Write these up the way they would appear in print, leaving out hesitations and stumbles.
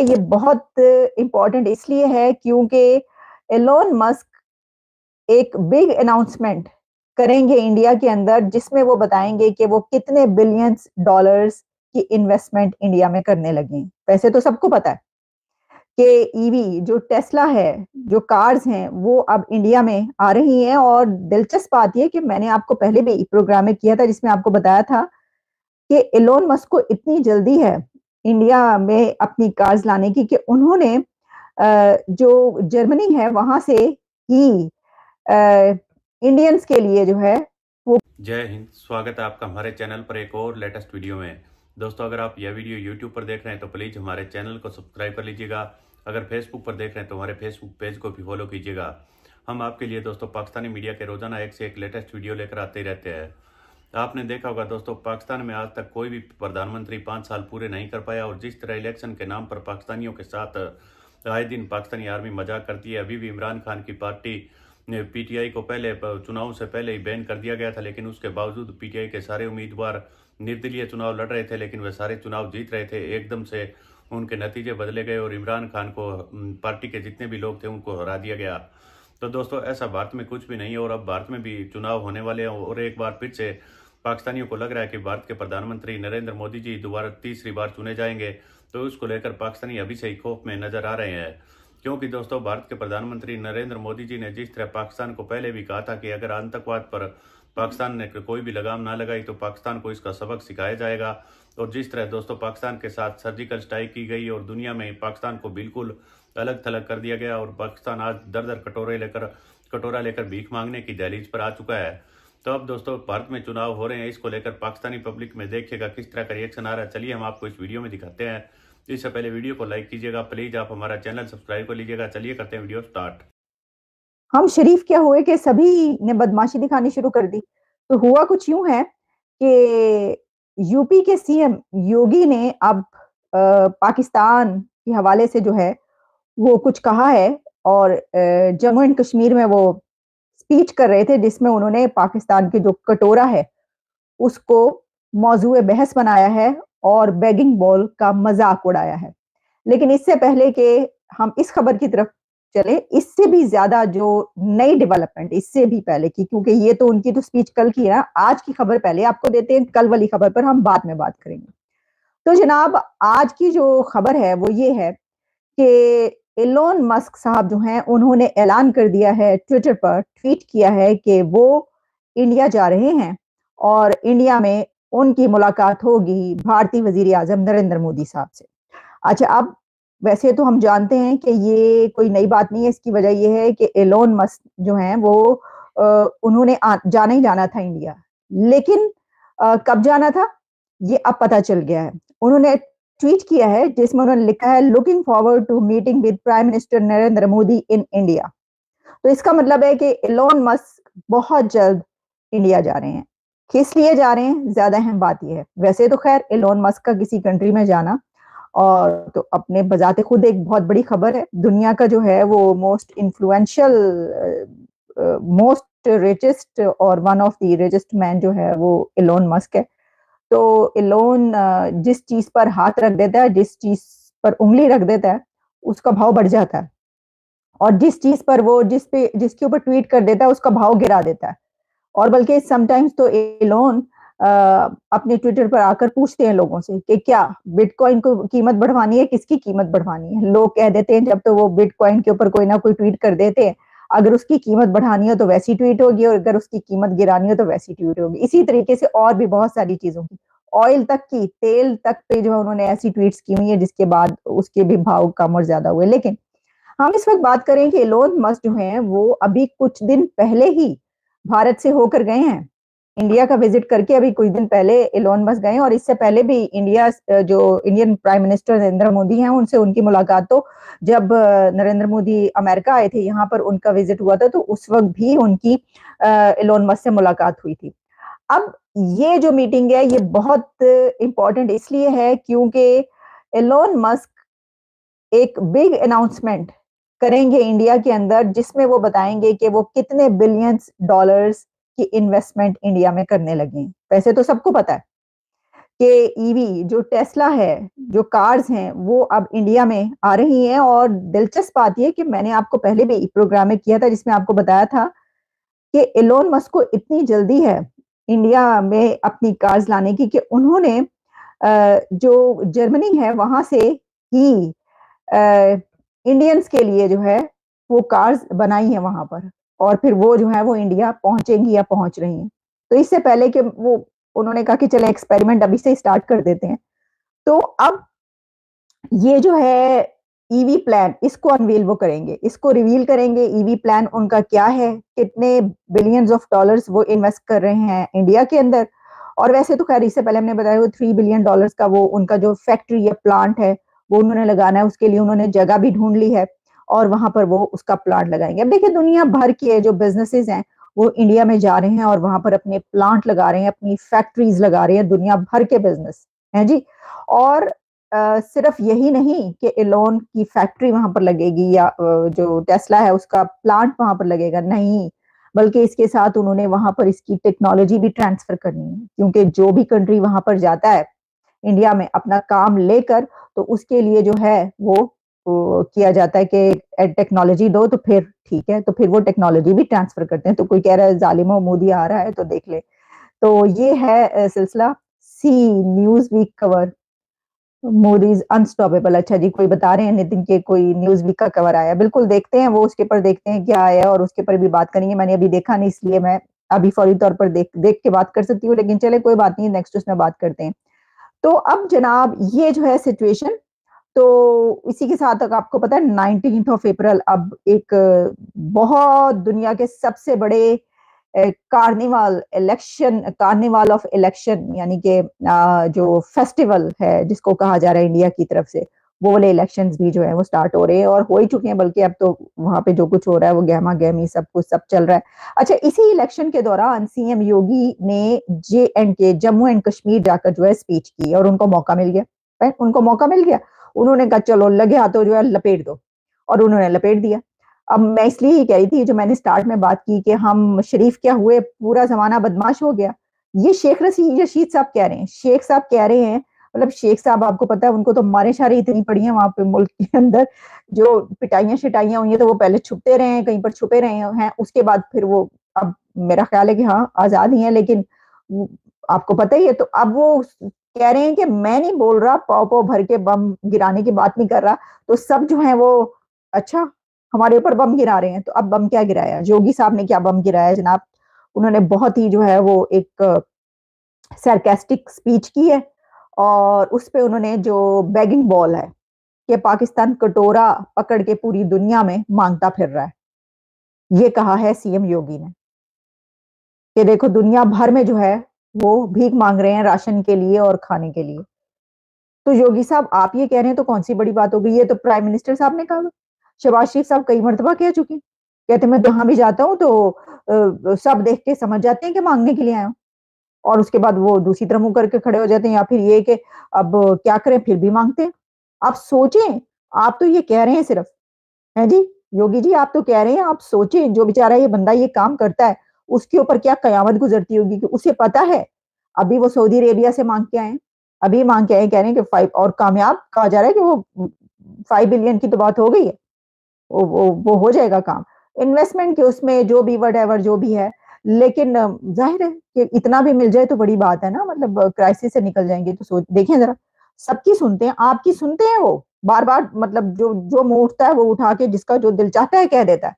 है ये बहुत इम्पोर्टेंट इसलिए है क्योंकि एलोन मस्क एक बिग अनाउंसमेंट करेंगे इंडिया के अंदर, जिसमें वो बताएंगे कि वो कितने बिलियंस डॉलर्स की इन्वेस्टमेंट इंडिया में करने लगे हैं। वैसे तो सबको पता है कि ईवी जो टेस्ला है, जो कार्स हैं, वो अब इंडिया में आ रही हैं। और दिलचस्प बात यह कि मैंने आपको पहले भी प्रोग्राम में किया था जिसमें आपको बताया था कि एलोन मस्क को इतनी जल्दी है इंडिया में अपनी कार्स लाने की कि उन्होंने जो जर्मनी है वहां से ही इंडियंस के लिए जो है वो। जय हिंद। स्वागत है आपका हमारे चैनल पर एक और लेटेस्ट वीडियो में। दोस्तों, अगर आप यह वीडियो YouTube पर देख रहे हैं तो प्लीज़ हमारे चैनल को सब्सक्राइब कर लीजिएगा। अगर फेसबुक पर देख रहे हैं तो हमारे फेसबुक पेज को भी फॉलो कीजिएगा। हम आपके लिए दोस्तों पाकिस्तानी मीडिया के रोजाना एक से एक लेटेस्ट वीडियो लेकर आते रहते हैं। आपने देखा होगा दोस्तों, पाकिस्तान में आज तक कोई भी प्रधानमंत्री 5 साल पूरे नहीं कर पाया, और जिस तरह इलेक्शन के नाम पर पाकिस्तानियों के साथ आए दिन पाकिस्तानी आर्मी मजाक करती है। अभी भी इमरान खान की पार्टी PTI को पहले चुनाव से पहले ही बैन कर दिया गया था, लेकिन उसके बावजूद PTI के सारे उम्मीदवार निर्दलीय चुनाव लड़ रहे थे, लेकिन वे सारे चुनाव जीत रहे थे। एकदम से उनके नतीजे बदले गए और इमरान खान को, पार्टी के जितने भी लोग थे, उनको हरा दिया गया। तो दोस्तों, ऐसा भारत में कुछ भी नहीं है, और अब भारत में भी चुनाव होने वाले हैं, और एक बार फिर से पाकिस्तानियों को लग रहा है कि भारत के प्रधानमंत्री नरेंद्र मोदी जी दोबारा तीसरी बार चुने जाएंगे। तो उसको लेकर पाकिस्तानी अभी से ही खौफ में नजर आ रहे हैं, क्योंकि दोस्तों भारत के प्रधानमंत्री नरेंद्र मोदी जी ने जिस तरह पाकिस्तान को पहले भी कहा था कि अगर आतंकवाद पर पाकिस्तान ने कोई भी लगाम ना लगाई तो पाकिस्तान को इसका सबक सिखाया जाएगा, और जिस तरह दोस्तों पाकिस्तान के साथ सर्जिकल स्ट्राइक की गई और दुनिया में पाकिस्तान को बिल्कुल अलग थलग कर दिया गया, और पाकिस्तान आज दर दर कटोरा लेकर भीख मांगने की दहलीज पर आ चुका है। तो अब दोस्तों भारत में चुनाव हो रहे हैं, इसको लेकर पाकिस्तानी पब्लिक में देखिएगा किस तरह का रिएक्शन आ रहा है। चलिए हम आपको इस वीडियो में दिखाते हैं। इससे पहले वीडियो को लाइक कीजिएगा, प्लीज आप हमारा चैनल सब्सक्राइब कर लीजिएगा। चलिए करते हैं वीडियो स्टार्ट। हम शरीफ क्या हुए कि सभी ने बदमाशी दिखानी शुरू कर दी। तो हुआ कुछ यूं है कि यूपी के सीएम योगी ने अब पाकिस्तान के हवाले से जो है वो कुछ कहा है, और जम्मू एंड कश्मीर में वो स्पीच कर रहे थे जिसमें उन्होंने पाकिस्तान के जो कटोरा है उसको मौजूए बहस बनाया है और बेगिंग बॉल का मजाक उड़ाया है। लेकिन इससे पहले कि हम इस खबर की तरफ चले, इससे भी ज्यादा जो नई डेवलपमेंट इससे भी पहले की, क्योंकि ये तो उनकी तो स्पीच कल की है ना, आज की खबर पहले आपको देते हैं, कल वाली खबर पर हम बाद में बात करेंगे। तो जनाब, आज की जो खबर है वो ये है कि एलोन मस्क साहब जो हैं उन्होंने ऐलान कर दिया है, ट्विटर पर ट्वीट किया है कि वो इंडिया जा रहे हैं और इंडिया में उनकी मुलाकात होगी भारतीय वजीर आजम नरेंद्र मोदी साहब से। अच्छा, अब वैसे तो हम जानते हैं कि ये कोई नई बात नहीं है। इसकी वजह ये है कि एलोन मस्क जो हैं वो उन्होंने जाना ही जाना था इंडिया, लेकिन कब जाना था ये अब पता चल गया है। उन्होंने ट्वीट किया है जिसमें उन्होंने लिखा है, looking forward to meeting with prime minister Narendra Modi in India. तो इसका मतलब है कि एलोन मस्क बहुत जल्द इंडिया जा रहे हैं। किस लिए जा रहे हैं, ज्यादा अहम बात यह है। वैसे तो खैर एलोन मस्क का किसी कंट्री में जाना और तो अपने बजाते खुद एक बहुत बड़ी खबर है। दुनिया का जो है वो मोस्ट इन्फ्लुएंशियल, मोस्ट रिचेस्ट और one of the richest man जो है वो एलोन मस्क है। तो एलोन जिस चीज पर हाथ रख देता है, जिस चीज पर उंगली रख देता है, उसका भाव बढ़ जाता है, और जिस चीज पर वो जिसके ऊपर ट्वीट कर देता है उसका भाव गिरा देता है। और बल्कि समटाइम्स तो एलोन अपने ट्विटर पर आकर पूछते हैं लोगों से कि क्या बिटकॉइन को कीमत बढ़वानी है, किसकी कीमत बढ़वानी है। लोग कह देते हैं जब तो वो बिटकॉइन के ऊपर कोई ना कोई ट्वीट कर देते हैं, अगर उसकी कीमत बढ़ानी हो तो वैसी ट्वीट होगी, और अगर उसकी कीमत गिरानी हो तो वैसी ट्वीट होगी। इसी तरीके से और भी बहुत सारी चीजों की, ऑयल तक की, तेल तक पे जो है उन्होंने ऐसी ट्वीट्स की हुई है जिसके बाद उसके भी भाव कम और ज्यादा हुए। लेकिन हम इस वक्त बात करें कि एलोन मस्क जो हैं वो अभी कुछ दिन पहले ही भारत से होकर गए हैं, इंडिया का विजिट करके अभी कुछ दिन पहले एलोन मस्क गए। और इससे पहले भी जो Indian prime minister Narendra Modi हैं उनसे उनकी मुलाकात तो जब नरेंद्र मोदी अमेरिका आए थे, यहाँ पर उनका विजिट हुआ था, तो उस वक्त भी उनकी एलोन मस्क से मुलाकात हुई थी। अब ये जो मीटिंग है ये बहुत इंपॉर्टेंट इसलिए है क्योंकि एलोन मस्क एक बिग अनाउंसमेंट करेंगे इंडिया के अंदर, जिसमें वो बताएंगे कि वो कितने बिलियंस डॉलर्स की इन्वेस्टमेंट इंडिया में करने लगे हैं। वैसे तो सबको पता है कि ईवी जो टेस्ला है, जो कार्स हैं, वो अब इंडिया में आ रही हैं। और दिलचस्प बात यह कि मैंने आपको पहले भी प्रोग्राम में किया था जिसमें आपको बताया था कि एलोन मस्क को इतनी जल्दी है इंडिया में अपनी कार्स लाने की कि उन्होंने जो जर्मनी है वहां से ही इंडियंस के लिए जो है वो कार्स बनाई है वहां पर, और फिर वो जो है वो इंडिया पहुंचेंगी या पहुंच रही हैं। तो इससे पहले कि वो, उन्होंने कहा कि चले एक्सपेरिमेंट अभी से स्टार्ट कर देते हैं। तो अब ये जो है ईवी प्लान, इसको अनवील वो करेंगे, इसको रिवील करेंगे। ईवी प्लान उनका क्या है, कितने बिलियंस ऑफ डॉलर्स वो इन्वेस्ट कर रहे हैं इंडिया के अंदर। और वैसे तो खैर इससे पहले हमने बताया वो $3 बिलियन का वो उनका जो फैक्ट्री या प्लांट है वो उन्होंने लगाना है, उसके लिए उन्होंने जगह भी ढूंढ ली है और वहां पर वो उसका प्लांट लगाएंगे। अब देखिए दुनिया भर के जो बिजनेसेस हैं वो इंडिया में जा रहे हैं और वहां पर अपने प्लांट लगा रहे हैं, अपनी फैक्ट्रीज लगा रहे हैं, दुनिया भर के बिजनेस हैं जी। और सिर्फ यही नहीं कि एलोन की फैक्ट्री वहां पर लगेगी या जो टेस्ला है उसका प्लांट वहां पर लगेगा, नहीं, बल्कि इसके साथ उन्होंने वहां पर इसकी टेक्नोलॉजी भी ट्रांसफर करनी है। क्योंकि जो भी कंट्री वहां पर जाता है इंडिया में अपना काम लेकर, तो उसके लिए जो है वो किया जाता है कि टेक्नोलॉजी दो, तो फिर ठीक है, तो फिर वो टेक्नोलॉजी भी ट्रांसफर करते हैं। तो कोई कह रहा है जालिमो मोदी आ रहा है तो देख ले। तो ये है सिलसिला see Newsweek cover, Modi's unstoppable. अच्छा जी, कोई बता रहे हैं नितिन के कोई न्यूज वीक का कवर आया, बिल्कुल देखते हैं वो, उसके पर देखते हैं क्या आया और उसके पर भी बात करेंगे। मैंने अभी देखा नहीं इसलिए मैं अभी फौरी तौर पर देख देख के बात कर सकती हूँ, लेकिन चले कोई बात नहीं, नेक्स्ट उसमें बात करते हैं। तो अब जनाब ये जो है सिचुएशन, तो इसी के साथ तक आपको पता है 19 अप्रैल अब एक बहुत दुनिया के सबसे बड़े कार्निवाल ऑफ इलेक्शन, यानी कि जो फेस्टिवल है जिसको कहा जा रहा है इंडिया की तरफ से, वो वाले इलेक्शंस भी जो है वो स्टार्ट हो रहे हैं और हो ही चुके हैं, बल्कि अब तो वहां पे जो कुछ हो रहा है वो गहमा गहमी सब कुछ सब चल रहा है। अच्छा, इसी इलेक्शन के दौरान सीएम योगी ने JNK जम्मू एंड कश्मीर जाकर जो है स्पीच की और उनको मौका मिल गया, उनको मौका मिल गया। उन्होंने कहा चलो लगे हाथों जो है लपेट दो, और उन्होंने लपेट दिया। अब मैं इसलिए ही कह रही थी, जो मैंने स्टार्ट में बात की कि हम शरीफ क्या हुए, पूरा जमाना बदमाश हो गया, ये शेख रशीद साहब कह रहे हैं, शेख साहब कह रहे हैं। मतलब शेख साहब आपको पता है उनको तो मारे शारे इतनी पड़ी है वहां पे मुल्क के अंदर, जो पिटाइयां शिटाइयां हुई है, तो वो पहले छुपते रहे हैं, कहीं पर छुपे रहे हैं, उसके बाद फिर वो, अब मेरा ख्याल है कि हाँ आजाद ही है, लेकिन आपको पता ही है। तो अब वो कह रहे हैं कि मैं नहीं बोल रहा, पाव पाव भर के बम गिराने की बात नहीं कर रहा। तो सब जो है वो, अच्छा, हमारे ऊपर बम गिरा रहे हैं। तो अब बम क्या गिराया, योगी साहब ने क्या बम गिराया जनाब? उन्होंने बहुत ही जो है वो एक सरकास्टिक स्पीच की है, और उस पे उन्होंने जो बैगिंग बॉल है कि पाकिस्तान कटोरा पकड़ के पूरी दुनिया में मांगता फिर रहा है, ये कहा है सीएम योगी ने कि देखो दुनिया भर में जो है वो भीख मांग रहे हैं राशन के लिए और खाने के लिए। तो योगी साहब आप ये कह रहे हैं तो कौन सी बड़ी बात हो गई, ये तो प्राइम मिनिस्टर साहब ने कहा। शहबाज शरीफ साहब कई मरतबा कह चुके हैं, कहते मैं जहां भी जाता हूँ तो सब देख के समझ जाते हैं कि मांगने के लिए आया हूँ, और उसके बाद वो दूसरी तरफ मुंह करके खड़े हो जाते हैं, या फिर ये कि अब क्या करें फिर भी मांगते हैं। आप सोचें, आप तो ये कह रहे हैं सिर्फ, है जी योगी जी, आप तो कह रहे हैं, आप सोचें जो बेचारा ये बंदा ये काम करता है उसके ऊपर क्या कयामत गुजरती होगी, कि उसे पता है अभी वो सऊदी अरेबिया से मांग के आए, अभी मांग के आए, कह रहे हैं कि 5, और कामयाब कहा जा रहा है कि वो 5 बिलियन की तो बात हो गई है, वो हो जाएगा काम, इन्वेस्टमेंट के उसमें जो भी वट एवर जो भी है। लेकिन जाहिर है कि इतना भी मिल जाए तो बड़ी बात है ना, मतलब क्राइसिस से निकल जाएंगे। तो सोच देखें जरा, सबकी सुनते हैं, आपकी सुनते हैं वो बार बार, मतलब जो जो मुंह उठता है वो उठा के जिसका जो दिल चाहता है कह देता है,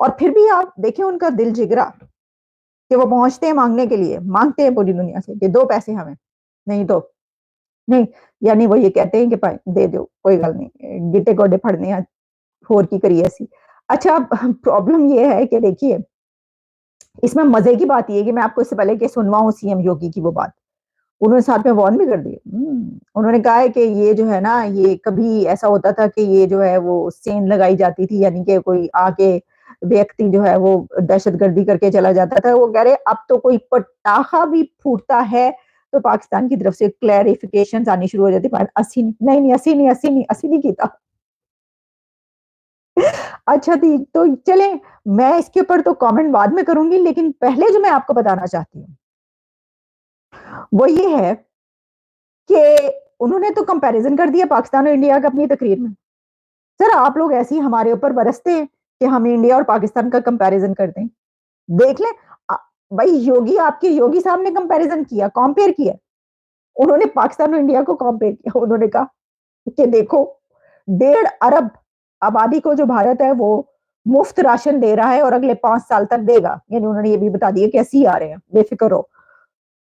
और फिर भी आप देखें उनका दिल जिगरा कि वो पहुंचते हैं मांगने के लिए, मांगते हैं पूरी दुनिया से कि दो पैसे हमें, नहीं तो नहीं, यानी वो ये कहते हैं कि दे दो कोई गल नहीं, गिट्टे गोडे फड़ने होर की करिए ऐसी। अच्छा, प्रॉब्लम ये है कि देखिए इसमें मजे की बात ये कि मैं आपको इससे पहले कि सुनवाऊं सीएम योगी की वो बात, उन्होंने साथ में वार्न भी कर दिया। उन्होंने कहा है कि ये जो है ना, ये कभी ऐसा होता था कि ये जो है वो सेन लगाई जाती थी, यानी कि कोई आके व्यक्ति जो है वो दहशतगर्दी करके चला जाता था। वो कह रहे अब तो कोई पटाखा भी फूटता है तो पाकिस्तान की तरफ से क्लैरिफिकेशन आनी शुरू हो जाती है, 80 नहीं नहीं 80 नहीं 80 नहीं 80 नहीं कीता। अच्छा थी तो चले, मैं इसके ऊपर तो कमेंट बाद में करूंगी, लेकिन पहले जो मैं आपको बताना चाहती हूँ वो ये है कि उन्होंने तो कंपैरिजन कर दिया पाकिस्तान और इंडिया का अपनी तकरीर में। सर आप लोग ऐसे ही हमारे ऊपर बरसते हैं कि हम इंडिया और पाकिस्तान का कंपैरिजन कर दें। देख लें भाई, योगी साहब ने कंपैरिजन किया, कंपेयर किया, उन्होंने पाकिस्तान और इंडिया को कंपेयर किया। उन्होंने कहा कि देखो 1.5 अरब आबादी को जो भारत है वो मुफ्त राशन दे रहा है और अगले 5 साल तक देगा। यानी उन्होंने ये भी बता दिया कैसे ही आ रहे हैं, बेफिक्र हो।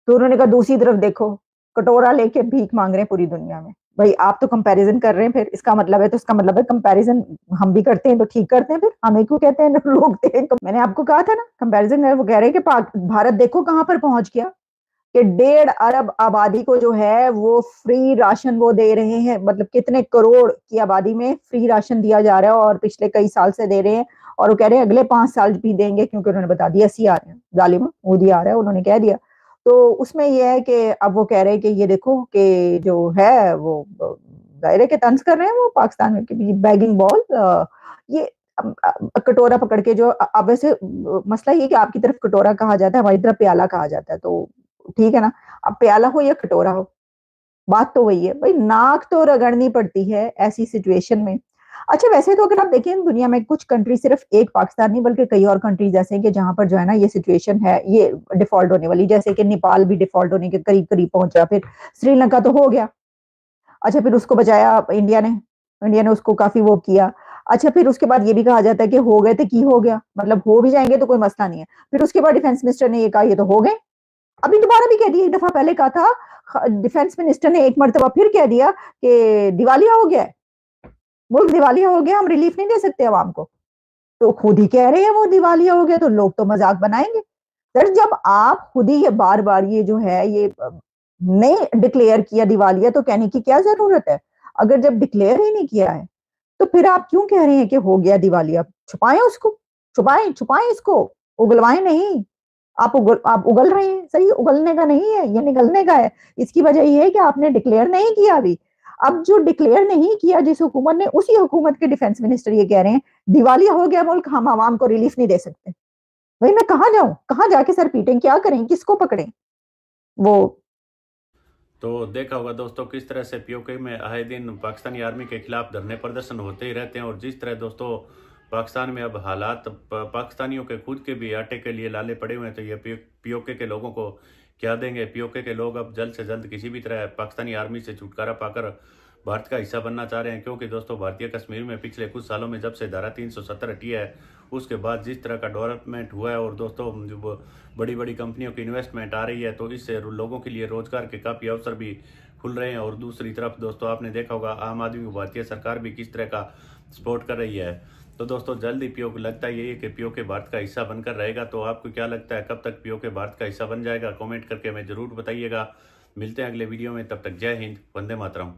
तो उन्होंने कहा दूसरी तरफ देखो, कटोरा लेके भीख मांग रहे हैं पूरी दुनिया में। भाई आप तो कंपैरिजन कर रहे हैं, फिर इसका मतलब है, तो इसका मतलब है कंपैरिजन हम भी करते हैं तो ठीक करते हैं, फिर हमें क्यों कहते हैं लोग थे। मैंने आपको कहा था ना कंपैरिजन, वो कह रहे हैं कि भारत देखो कहां पर पहुंच गया, कि 1.5 अरब आबादी को जो है वो फ्री राशन वो दे रहे हैं। मतलब कितने करोड़ की आबादी में फ्री राशन दिया जा रहा है और पिछले कई साल से दे रहे हैं, और वो कह रहे हैं अगले 5 साल भी देंगे, क्योंकि उन्होंने बता दिया सी आ रहे हैं, जालिम मोदी आ रहा है, उन्होंने कह दिया। तो उसमें यह है कि अब वो कह रहे हैं कि ये देखो कि जो है वो दायरे के तंज कर रहे हैं वो पाकिस्तान में, बैगिंग बॉल, ये कटोरा पकड़ के जो, अब वैसे मसला ये कि आपकी तरफ कटोरा कहा जाता है, हमारी तरफ प्याला कहा जाता है, तो ठीक है ना। अब प्याला हो या कटोरा हो, बात तो वही है भाई, नाक तो रगड़नी पड़ती है ऐसी सिचुएशन में। अच्छा वैसे तो अगर आप देखें दुनिया में कुछ कंट्री, सिर्फ एक पाकिस्तान नहीं बल्कि कई और कंट्रीज ऐसे हैं कि जहां पर जो है ना ये सिचुएशन है, ये डिफॉल्ट होने वाली, जैसे कि नेपाल भी डिफॉल्ट होने के करीब करीब पहुंचा, फिर श्रीलंका तो हो गया। अच्छा फिर उसको बचाया इंडिया ने उसको काफी वो किया। अच्छा फिर उसके बाद ये भी कहा जाता है कि हो गए थे की हो गया, मतलब हो भी जाएंगे तो कोई मसला नहीं है। फिर उसके बाद डिफेंस मिनिस्टर ने ये कहा ये तो हो गए, अभी दोबारा भी कह दिया, एक दफा पहले कहा था डिफेंस मिनिस्टर ने, एक मरतबा फिर कह दिया कि दिवालिया हो गया है, मुल्क दिवालिया हो गया, हम रिलीफ नहीं दे सकते आवाम को। तो खुद ही कह रहे हैं वो दिवालिया हो गया, तो लोग तो मजाक बनाएंगे। सर जब आप खुद ही ये बार बार ये जो है ये नहीं डिक्लेयर किया दिवालिया, तो कहने की क्या जरूरत है। अगर जब डिक्लेयर ही नहीं किया है तो फिर आप क्यों कह रहे हैं कि हो गया दिवालिया। छुपाएं उसको, छुपाएं छुपाएं इसको, उगलवाएं नहीं। आप उगल रहे हैं, सही उगलने का नहीं है, ये निकलने का है। इसकी वजह ये है कि आपने डिक्लेयर नहीं किया अभी। अब जो डिक्लेयर नहीं किया जिस हुकूमत ने, उसी हुकूमत के डिफेंस मिनिस्टर ये कह रहे हैं दिवालिया हो गया मुल्क, हम आवाम को रिलीफ नहीं दे सकते। भाई मैं कहाँ जाऊं, कहाँ जाके सर पीटें, क्या करें, किसको पकड़ें वो। तो देखा होगा दोस्तों किस तरह से पीओके में आए दिन पाकिस्तानी आर्मी के खिलाफ धरने प्रदर्शन होते ही रहते हैं। और जिस तरह दोस्तों पाकिस्तान में अब हालात पाकिस्तानियों के खुद के भी आटे के लिए लाले पड़े हुए हैं, तो ये पीओके के लोगों को क्या देंगे। पीओके के लोग अब जल्द से जल्द किसी भी तरह पाकिस्तानी आर्मी से छुटकारा पाकर भारत का हिस्सा बनना चाह रहे हैं। क्योंकि दोस्तों भारतीय कश्मीर में पिछले कुछ सालों में जब से धारा 370 हटी है, उसके बाद जिस तरह का डेवलपमेंट हुआ है और दोस्तों जो बड़ी बड़ी कंपनियों की इन्वेस्टमेंट आ रही है, तो इससे लोगों के लिए रोजगार के काफ़ी अवसर भी खुल रहे हैं। और दूसरी तरफ दोस्तों आपने देखा होगा आम आदमी को भारतीय सरकार भी किस तरह का सपोर्ट कर रही है। तो दोस्तों जल्द ही पीओके, लगता है यही है कि पीओके भारत का हिस्सा बनकर रहेगा। तो आपको क्या लगता है कब तक पीओके भारत का हिस्सा बन जाएगा, कमेंट करके हमें जरूर बताइएगा। मिलते हैं अगले वीडियो में, तब तक जय हिंद, वंदे मातरम।